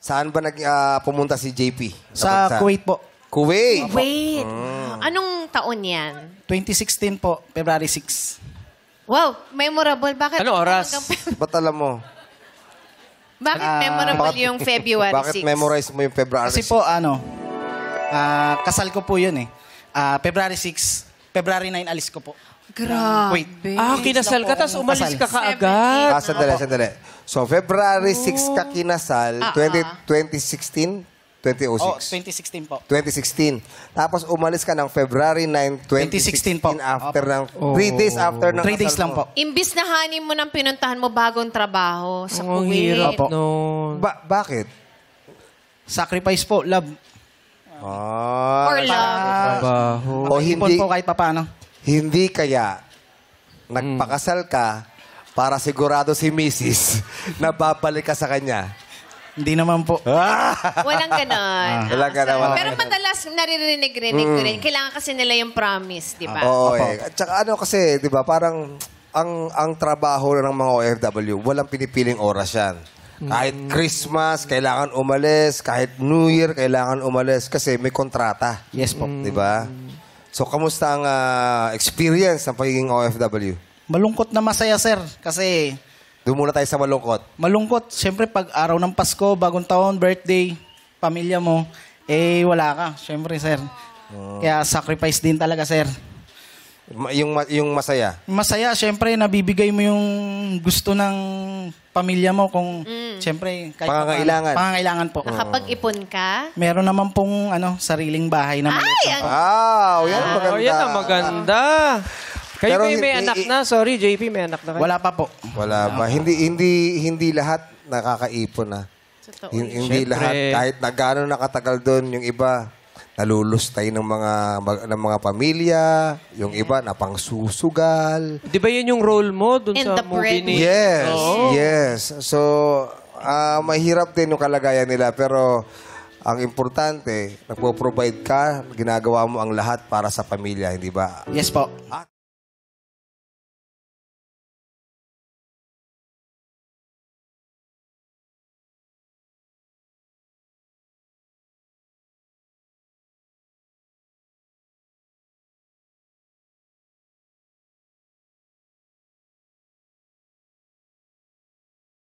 Saan ba pumunta si JP? Sa Kuwait po. Kuwait? Wait. Anong taon yan? 2016 po, February 6. Wow, memorable. Bakit? Ano oras? Ba't alam mo? Bakit memorable yung February 6? Bakit memorize mo yung February 6? Kasi po, kasal ko po yun eh. February 6, February 9 alis ko po. Grabe. Wait. Kinasal ka, tapos umalis ka kaagad. Sandali. So, February 6 ka kinasal, 2016? 2006? Oh, 2016 po. 2016. Tapos umalis ka ng February 9, 2016 po. after ng 3 days after ng 3 days kasal lang mo. po. Imbis na hanin mo ng pinuntahan mo bagong trabaho sa Ang Kuwait. hirap Opo. nun. Bakit? Sacrifice po, love. Or love. Trabaho. O Ipon hindi, po kahit papano. hindi kaya nagpakasal ka para sigurado si Mrs. na babalik ka sa kanya. Hindi naman po. Walang ganon. Walang ganon, walang Pero ganon. madalas naririnig-rinig ko rin. Kailangan kasi nila yung promise, di ba? Oo eh. At saka kasi, di ba, parang ang trabaho ng mga OFW, walang pinipiling oras yan. Kahit Christmas, kailangan umalis. Kahit New Year, kailangan umalis. Kasi may kontrata. Yes po. Di ba? So, kamusta ang experience ng pagiging OFW? Malungkot na masaya, sir. Kasi Doon muna tayo sa malungkot. malungkot. Siyempre, pag araw ng Pasko, bagong taon, birthday, pamilya mo, wala ka. Siyempre, sir. Kaya sacrifice din talaga, sir. Yung masaya. Masaya, siyempre, nabibigay mo yung gusto ng pamilya mo kung, siyempre, kahit Pangangailangan. paano. Pangangailangan po. Nakapag-ipon ka? Meron naman pong sariling bahay na maliit. Ay, ang Yan ang maganda. Yan ang maganda. Kayo Pero may anak na. Sorry, JP, may anak na kayo. Wala pa po. Wala ba? Hindi lahat nakakaipon na. Totoo. Hindi Siyempre. lahat kahit na gaano nakatagal doon, yung iba nalulustay ng mga pamilya, yung iba napangsusugal. Di ba yun yung role mo dun And sa the movie bread. ni... Yes, Oo. yes. So mahirap din yung kalagayan nila pero ang importante, nagpo-provide ka, ginagawa mo ang lahat para sa pamilya, hindi ba? Yes po.